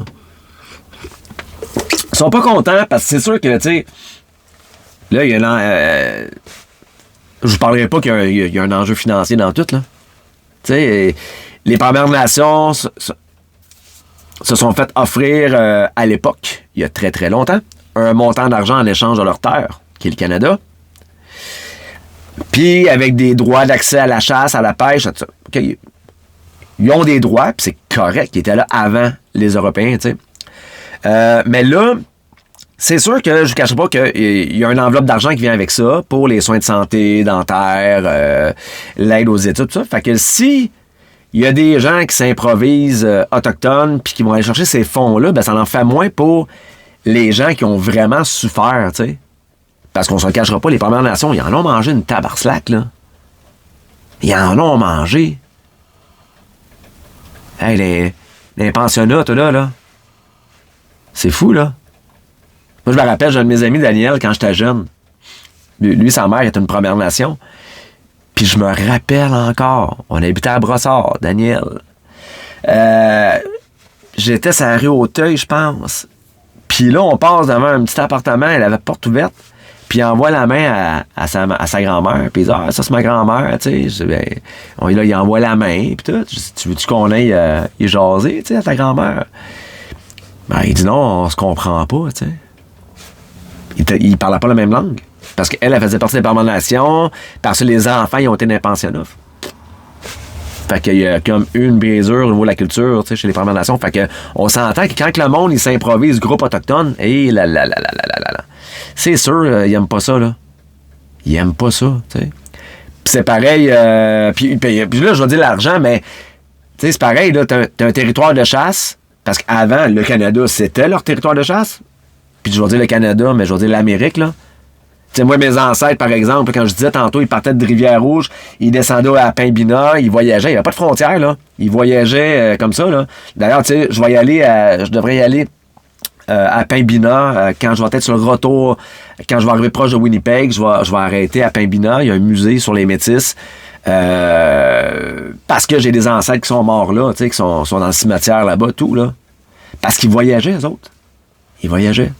Ils sont pas contents parce que c'est sûr que, tu sais... Là, il y a je vous parlerai pas qu'il y a un enjeu financier dans tout, là. Tu sais, les Premières Nations se sont fait offrir, à l'époque, il y a très, très longtemps, un montant d'argent en échange de leur terre, qui est le Canada. Puis, avec des droits d'accès à la chasse, à la pêche, tout ça. Okay. Ils ont des droits, puis c'est correct, ils étaient là avant les Européens, tu sais. Mais là... C'est sûr que je ne vous cacherai pas qu'il y a une enveloppe d'argent qui vient avec ça pour les soins de santé, dentaires, l'aide aux études, tout ça. Fait que si il y a des gens qui s'improvisent autochtones puis qui vont aller chercher ces fonds-là, ben ça en fait moins pour les gens qui ont vraiment souffert, tu sais. Parce qu'on se le cachera pas, les Premières Nations, ils en ont mangé une tabarslac, là. Ils en ont mangé. Hey, les pensionnats, tout là. C'est fou, là. Moi, je me rappelle, j'ai un de mes amis, Daniel, quand j'étais jeune. Lui, sa mère était une Première Nation. Puis je me rappelle encore, on habitait à Brossard, Daniel. J'étais sur la rue Auteuil, je pense. Puis là, on passe devant un petit appartement, elle avait porte ouverte. Puis il envoie la main à sa grand-mère. Puis il dit, ah, ça, c'est ma grand-mère, tu sais. Ben, là, il envoie la main, puis tout. Tu veux-tu qu'on aille y jaser, tu sais, à ta grand-mère? Ben, il dit, non, on se comprend pas, tu sais. Il parlait pas la même langue. Parce qu'elle, elle faisait partie des Premières Nations, parce que les enfants, ils ont été dans les pensionnats. Fait qu'il y a comme une brisure au niveau de la culture, tu sais, chez les Premières Nations. Fait que on s'entend que quand le monde, il s'improvise groupe autochtone, c'est sûr, ils aiment pas ça, là. Ils aiment pas ça, tu sais. Puis c'est pareil, puis là, je vais dire l'argent, mais, tu sais, c'est pareil, là, t'as un territoire de chasse, parce qu'avant, le Canada, c'était leur territoire de chasse. Puis je vais dire le Canada, mais je vais dire l'Amérique, là. Tu sais, moi, mes ancêtres, par exemple, quand je disais tantôt, ils partaient de Rivière-Rouge, ils descendaient à Pembina, ils voyageaient, il n'y avait pas de frontières, là. Ils voyageaient comme ça, là. D'ailleurs, tu sais, je devrais y aller à Pembina quand je vais être sur le retour, quand je vais arriver proche de Winnipeg, je vais arrêter à Pembina, il y a un musée sur les Métis, parce que j'ai des ancêtres qui sont morts là, tu sais, qui sont dans le cimetière là-bas, tout, là. Parce qu'ils voyageaient, eux autres. Ils voyageaient.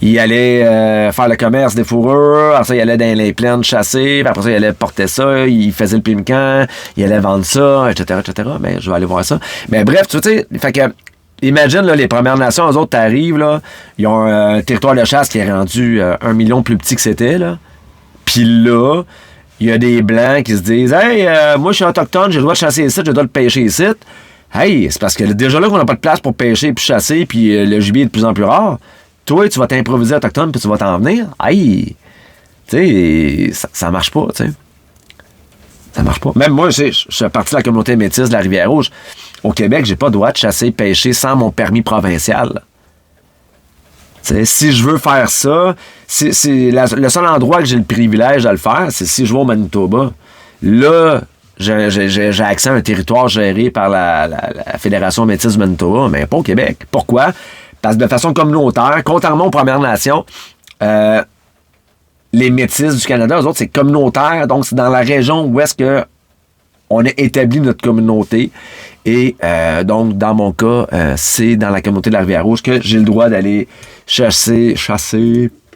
Il allait faire le commerce des fourrures, après ça, il allait dans les plaines chasser, puis après ça, il allait porter ça, il faisait le pimcan, il allait vendre ça, etc., etc. Mais je vais aller voir ça. Mais bref, tu sais, fait que, imagine, là, les Premières Nations, eux autres, t'arrives, là, ils ont un territoire de chasse qui est rendu 1 million plus petit que c'était, là. Puis là, il y a des Blancs qui se disent, hey, moi, je suis autochtone, j'ai le droit de chasser ici, j'ai le droit de pêcher ici. Hey, c'est parce que déjà là qu'on n'a pas de place pour pêcher puis chasser, puis le gibier est de plus en plus rare. Toi, tu vas t'improviser autochtone puis tu vas t'en venir. Aïe! Tu sais, ça marche pas, tu sais. Ça marche pas. Même moi, je suis parti de la communauté métisse de la Rivière-Rouge. Au Québec, j'ai pas le droit de chasser, pêcher sans mon permis provincial. T'sais, si je veux faire ça, c'est le seul endroit que j'ai le privilège de le faire, c'est si je vais au Manitoba. Là, j'ai accès à un territoire géré par la Fédération métisse du Manitoba, mais pas au Québec. Pourquoi? Parce que de façon communautaire, contrairement aux Premières Nations, les Métis du Canada, eux autres, c'est communautaire, donc c'est dans la région où est-ce que on a établi notre communauté. Et donc, dans mon cas, c'est dans la communauté de la Rivière-Rouge que j'ai le droit d'aller chasser,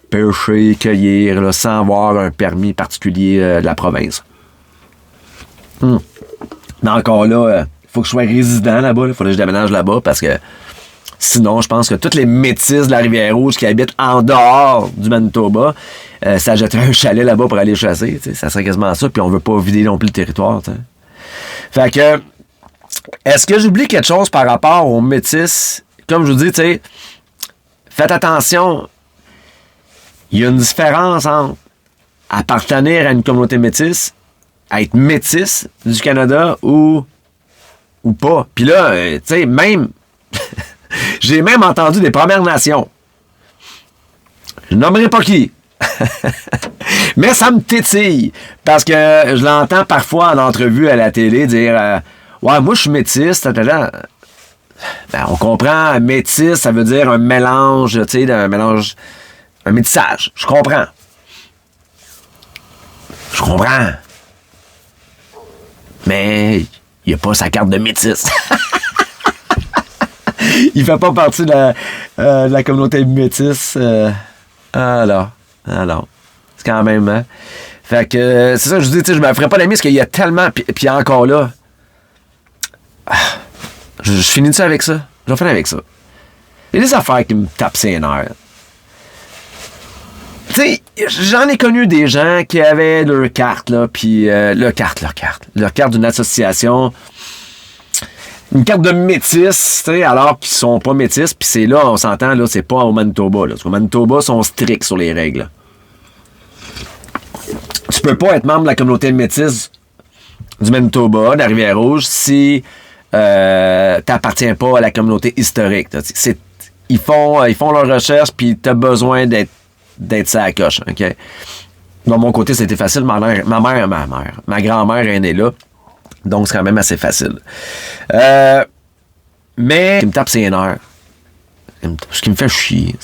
pêcher, cueillir, là, sans avoir un permis particulier de la province. Mais encore là, il faut que je sois résident là-bas. Il faudrait que je déménage là-bas parce que sinon, je pense que tous les Métis de la Rivière-Rouge qui habitent en dehors du Manitoba s'achèteraient un chalet là-bas pour aller chasser. T'sais. Ça serait quasiment ça. Puis on veut pas vider non plus le territoire. T'sais. Fait que, est-ce que j'oublie quelque chose par rapport aux Métis? Comme je vous dis, t'sais, faites attention. Il y a une différence entre appartenir à une communauté métisse, être métisse du Canada ou ou pas. Puis là, tu sais, même... j'ai même entendu des Premières Nations. Je nommerai pas qui. Mais ça me tétille. Parce que je l'entends parfois en entrevue à la télé dire ouais, moi je suis métisse. Ben, on comprend, métis, ça veut dire un mélange, tu sais, un métissage. Je comprends. Mais il n'y a pas sa carte de métis. Il fait pas partie de la communauté métisse. Alors. C'est quand même, hein? Fait que, c'est ça que je dis, tu sais, je me ferais pas d'amis parce qu'il y a tellement... Puis encore là... Je finis ça avec ça. Je vais finir avec ça. Il y a des affaires qui me tapent ses nerfs. Tu sais, j'en ai connu des gens qui avaient leur carte, là, puis... leur carte d'une association... Une carte de métis, tu sais, alors qu'ils sont pas métis, puis c'est là, on s'entend, là, c'est pas au Manitoba, là. Parce qu'au Manitoba, ils sont stricts sur les règles. Tu peux pas être membre de la communauté métisse du Manitoba, de la Rivière-Rouge, si t'appartiens pas à la communauté historique. Ils font leur recherche, puis t'as besoin d'être ça à la coche, OK? De mon côté, c'était facile. Ma grand-mère est née là. Donc, c'est quand même assez facile. Mais, ce qui me tape ses nerfs. Ce qui me fait chier.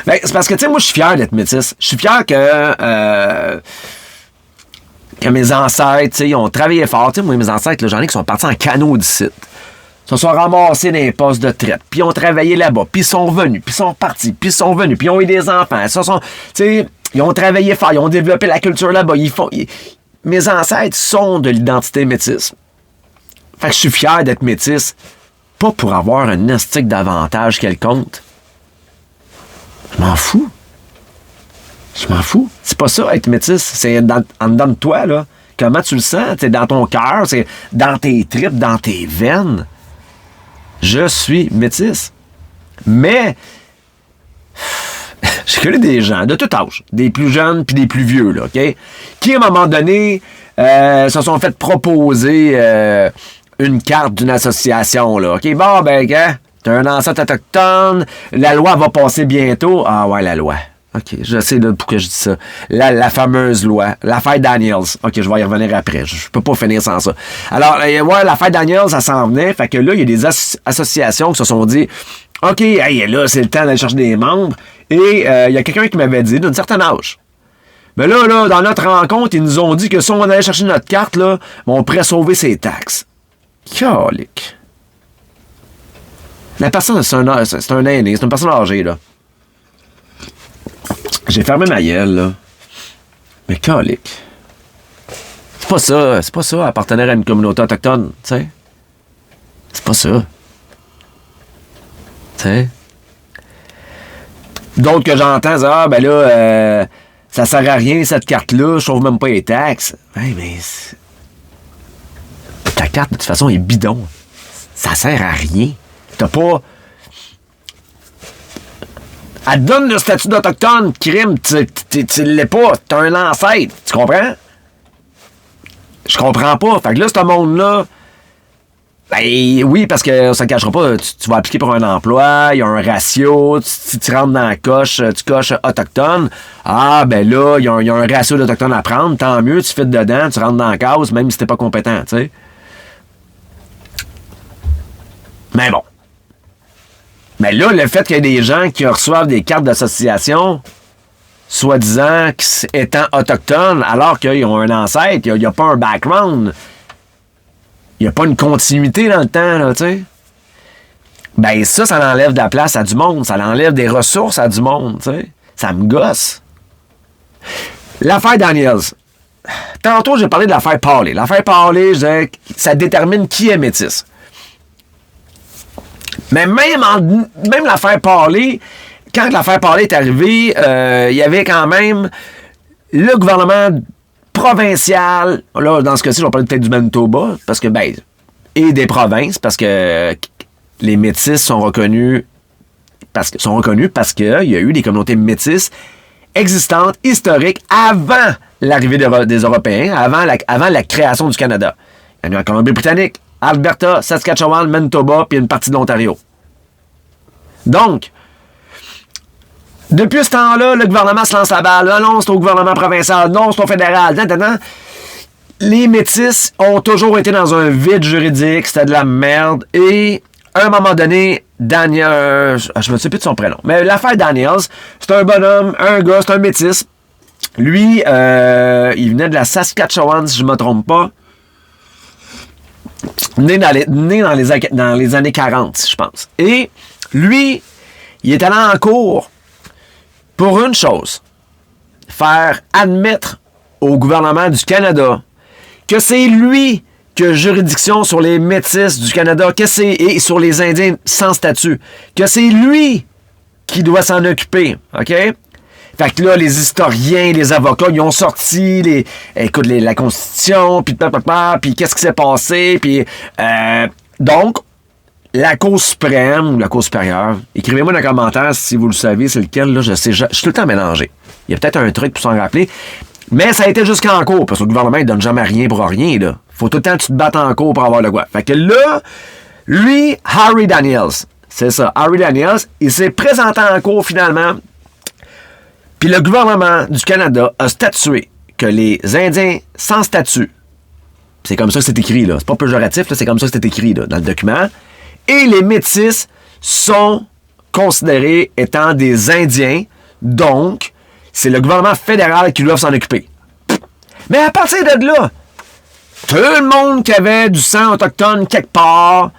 Ben, c'est parce que, tu sais, moi, je suis fier d'être métisse. Je suis fier que mes ancêtres, tu sais, ils ont travaillé fort. Tu sais, moi, mes ancêtres, là, j'en ai qui sont partis en canot d'ici. Ils se sont ramassés dans les postes de traite. Puis ils ont travaillé là-bas. Puis ils sont revenus. Puis ils sont repartis. Puis ils sont revenus. Puis ils ont eu des enfants. Tu sais, ils ont travaillé fort. Ils ont développé la culture là-bas. Mes ancêtres sont de l'identité métisse. Fait que je suis fier d'être métisse. Pas pour avoir un estique d'avantage quelconque. Je m'en fous. C'est pas ça, être métisse. C'est en dedans de toi, là. Comment tu le sens? C'est dans ton cœur, c'est dans tes tripes, dans tes veines. Je suis métisse. Mais... j'ai connu des gens de tout âge, des plus jeunes puis des plus vieux, là, OK? Qui, à un moment donné, se sont fait proposer une carte d'une association, là, OK? Bon, ben, t'as un ancêtre autochtone, la loi va passer bientôt. Ah ouais, la loi. OK, je sais là, pourquoi je dis ça. La fameuse loi, l'affaire Daniels. OK, je vais y revenir après. Je peux pas finir sans ça. Alors, ouais, l'affaire Daniels, ça s'en venait. Fait que là, il y a des associations qui se sont dit... OK, hey, là, c'est le temps d'aller chercher des membres. Et il y a quelqu'un qui m'avait dit, d'un certain âge, mais là, dans notre rencontre, ils nous ont dit que si on allait chercher notre carte, là, on pourrait sauver ses taxes. Calique. La personne, c'est un aîné, c'est une personne âgée, là. J'ai fermé ma gueule, là. Mais calique. C'est pas ça, appartenir à une communauté autochtone, tu sais. C'est pas ça. Tu sais. D'autres que j'entends, ben là, ça sert à rien cette carte-là, je sauve même pas les taxes. Ouais, mais ta carte, de toute façon, est bidon. Ça sert à rien. T'as pas... Elle te donne le statut d'autochtone, crime, tu l'es pas, t'as un ancêtre, tu comprends? Je comprends pas. Fait que là, ce monde-là, ben oui, parce que ça ne cachera pas, tu vas appliquer pour un emploi, il y a un ratio, si tu rentres dans la coche, tu coches autochtone, ah ben là, il y a un ratio d'autochtone à prendre, tant mieux, tu fites dedans, tu rentres dans la case, même si t'es pas compétent, tu sais. Mais bon. Mais là, le fait qu'il y ait des gens qui reçoivent des cartes d'association, soi-disant étant autochtones, alors qu'ils ont un ancêtre, il n'y a pas un background, il n'y a pas une continuité dans le temps, là, tu sais. Ben ça enlève de la place à du monde, ça enlève des ressources à du monde, tu sais. Ça me gosse. L'affaire Daniels. Tantôt, j'ai parlé de l'affaire Parley. L'affaire Parley, je disais, ça détermine qui est métis. Mais même l'affaire Parley, quand l'affaire Parley est arrivée, il y avait quand même le gouvernement provincial, là, dans ce cas-ci, je vais parler peut-être du Manitoba, parce que, ben, et des provinces, parce que les métis sont reconnus parce qu'il y a eu des communautés métisses existantes, historiques, avant l'arrivée des Européens, avant la création du Canada. Il y en a eu en Colombie-Britannique, Alberta, Saskatchewan, Manitoba, puis une partie de l'Ontario. Donc, depuis ce temps-là, le gouvernement se lance la balle. Ah non, c'est au gouvernement provincial. Non, c'est au fédéral. Les Métis ont toujours été dans un vide juridique. C'était de la merde. Et, à un moment donné, Daniel... je me souviens plus de son prénom. Mais l'affaire Daniels, c'est un bonhomme, un gars, c'est un Métis. Lui, il venait de la Saskatchewan, si je ne me trompe pas. Né dans les années 40, je pense. Et lui, il est allé en cours pour une chose. Faire admettre au gouvernement du Canada que c'est lui qui a juridiction sur les Métis du Canada, et sur les Indiens sans statut. Que c'est lui qui doit s'en occuper. OK? Fait que là, les historiens, les avocats, ils ont sorti la Constitution, puis qu'est-ce qui s'est passé, puis donc, la Cour suprême ou la Cour supérieure, écrivez-moi dans les commentaires si vous le savez, c'est lequel, là, je suis tout le temps mélangé. Il y a peut-être un truc pour s'en rappeler, mais ça a été jusqu'en cours, parce que le gouvernement, il donne jamais rien pour rien, là. Faut tout le temps que tu te battes en cours pour avoir le quoi. Fait que là, lui, Harry Daniels, c'est ça, Harry Daniels, il s'est présenté en cours finalement. Puis le gouvernement du Canada a statué que les Indiens sans statut, c'est comme ça que c'est écrit, là, c'est pas péjoratif, là, c'est comme ça que c'est écrit là, dans le document, et les Métis sont considérés étant des Indiens, donc c'est le gouvernement fédéral qui doit s'en occuper. Mais à partir de là, tout le monde qui avait du sang autochtone quelque part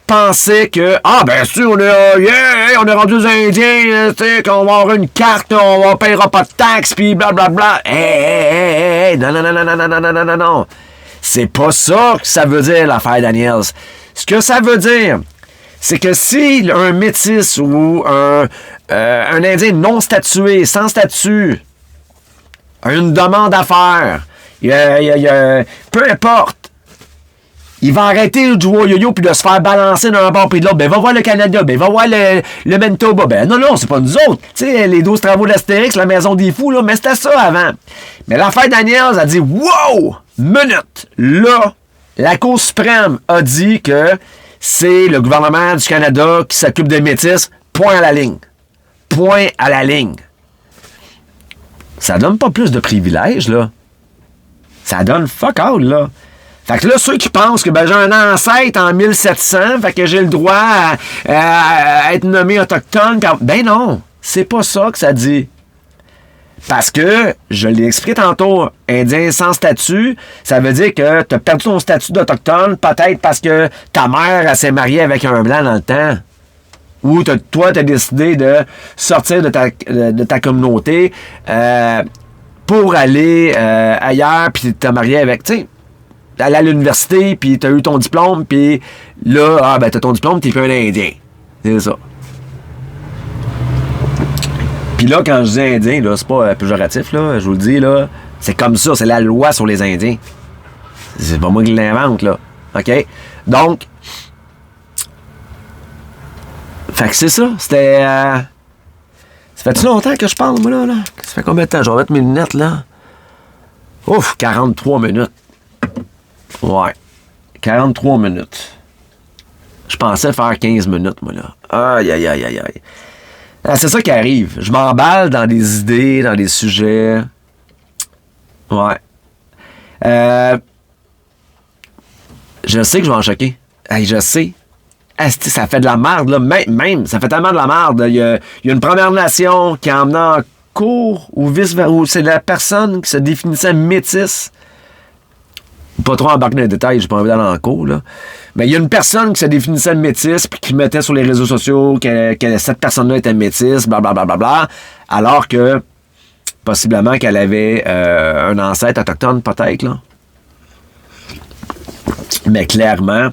pensait que, ben sûr, on est rendu aux Indiens, tu sais, qu'on va avoir une carte, on ne paiera pas de taxes, puis blablabla. Non. C'est pas ça que ça veut dire, l'affaire Daniels. Ce que ça veut dire, c'est que si un Métis ou un Indien non statué, sans statut, a une demande à faire, peu importe, il va arrêter de jouer au yo-yo puis de se faire balancer d'un bord puis de l'autre. Ben, va voir le Canada. Ben, va voir le Manitoba. Ben, non, c'est pas nous autres. Tu sais, les 12 travaux d'Astérix, la maison des fous, là, mais c'était ça avant. Mais l'affaire Daniels a dit, wow! Minute! Là, la Cour suprême a dit que c'est le gouvernement du Canada qui s'occupe des Métis. Point à la ligne. Point à la ligne. Ça donne pas plus de privilèges, là. Ça donne fuck all, là. Fait que là, ceux qui pensent que j'ai un ancêtre en 1700, fait que j'ai le droit à être nommé autochtone, ben non, c'est pas ça que ça dit. Parce que, je l'ai expliqué tantôt, Indien sans statut, ça veut dire que t'as perdu ton statut d'autochtone, peut-être parce que ta mère, elle s'est mariée avec un blanc dans le temps. Ou toi, t'as décidé de sortir de ta communauté pour aller ailleurs, puis t'as marié avec, tu sais, aller à l'université, puis t'as eu ton diplôme, puis là, t'as ton diplôme, t'es plus un Indien. C'est ça. Puis là, quand je dis Indien, là, c'est pas péjoratif, là, je vous le dis, là, c'est comme ça, c'est la loi sur les Indiens. C'est pas moi qui l'invente, là. OK? Donc, fait que c'est ça, c'était... Ça fait-tu longtemps que je parle, moi, là? Ça fait combien de temps? Je vais mettre mes lunettes, là. Ouf, 43 minutes. Ouais. 43 minutes. Je pensais faire 15 minutes, moi, là. Aïe. Ah, c'est ça qui arrive. Je m'emballe dans des idées, dans des sujets. Ouais. Je sais que je vais en choquer. Hey, je sais. Ça fait de la merde, là. Même, ça fait tellement de la merde. Il y a une Première Nation qui a emmené en cours, ou c'est la personne qui se définissait métisse. Pas trop embarquer dans les détails, j'ai pas envie d'aller en cours, là. Mais il y a une personne qui se définissait métisse puis qui mettait sur les réseaux sociaux que cette personne-là était métisse, blablabla, alors que possiblement qu'elle avait un ancêtre autochtone, peut-être, là. Mais clairement,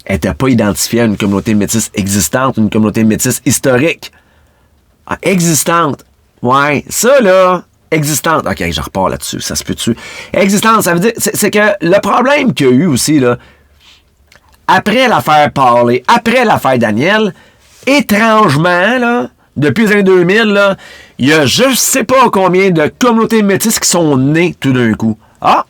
elle n'était pas identifiée à une communauté métisse existante, une communauté métisse historique. Ah, existante. Ouais, ça, là... Existante. OK, je repars là-dessus. Ça se peut-tu? Existante, ça veut dire... C'est que le problème qu'il y a eu aussi, là, après l'affaire Parley, après l'affaire Daniel, étrangement, là, depuis les années 2000, là, il y a je sais pas combien de communautés métisses qui sont nées tout d'un coup. Ah!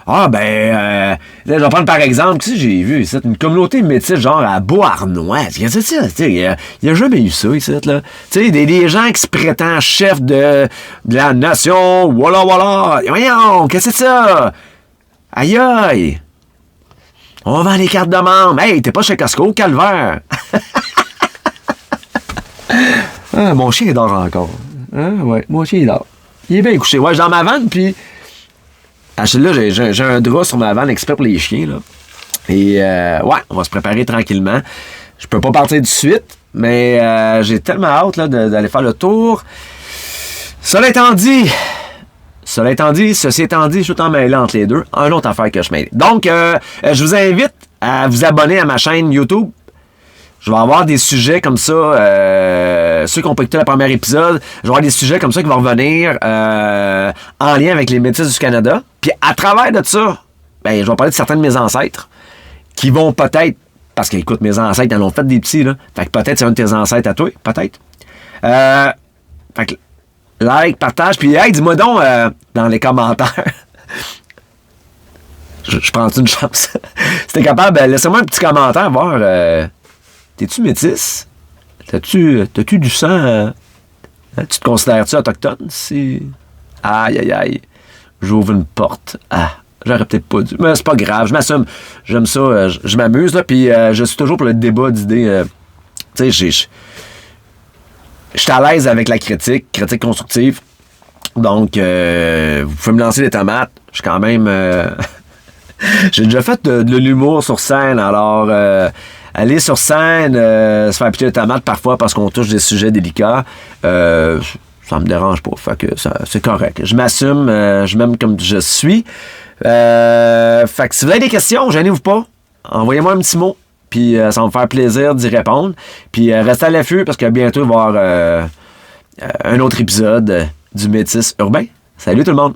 Ah, là, je vais prendre par exemple, tu sais, j'ai vu ici, une communauté métisse, genre à Beauharnois. Qu'est-ce que c'est ça? Il n'y a jamais eu ça ici, là. Tu sais, des gens qui se prétendent chefs de la nation. Voilà. Voyons, qu'est-ce que c'est ça? Aïe, aïe. On vend les cartes de membres. Hey, t'es pas chez Costco, calvaire. Ah, mon chien dort encore. Ah, ouais, mon chien il dort. Il est bien couché. Ouais, je suis dans ma vanne, puis... là, j'ai un drap sur ma vanne exprès pour les chiens, là. Et, ouais, on va se préparer tranquillement. Je peux pas partir tout de suite, mais j'ai tellement hâte, là, d'aller faire le tour. Ceci étant dit, je suis tout en mêlant entre les deux. Un autre affaire que je mêle. Donc, je vous invite à vous abonner à ma chaîne YouTube. Je vais avoir des sujets comme ça, ceux qui ont pas écouté le premier épisode, je vais avoir des sujets comme ça qui vont revenir en lien avec les Métis du Canada. Puis à travers de ça, je vais parler de certains de mes ancêtres qui vont peut-être, parce que écoute, mes ancêtres, ils en ont fait des petits, là. Fait que peut-être c'est un de tes ancêtres à toi, peut-être. Fait que like, partage, puis hey, dis-moi donc dans les commentaires. je prends une chance. Si t'es capable, laissez-moi un petit commentaire, voir... T'es-tu métisse? T'as-tu du sang? Tu te considères-tu autochtone? Aïe. J'ouvre une porte. Ah, j'aurais peut-être pas dû. Mais c'est pas grave, je m'assume. J'aime ça, je m'amuse, là, puis je suis toujours pour le débat d'idées. Tu sais, je suis à l'aise avec la critique constructive. Donc, vous pouvez me lancer des tomates. Je suis quand même... J'ai déjà fait de l'humour sur scène, alors... aller sur scène, se faire pitcher des tomates parfois parce qu'on touche des sujets délicats, ça me dérange pas. Fait que c'est correct. Je m'assume, je m'aime comme je suis. Fait que si vous avez des questions, gênez-vous pas. Envoyez-moi un petit mot. Puis ça va me faire plaisir d'y répondre. Puis restez à l'affût parce que bientôt il va y avoir un autre épisode du Métis urbain. Salut tout le monde!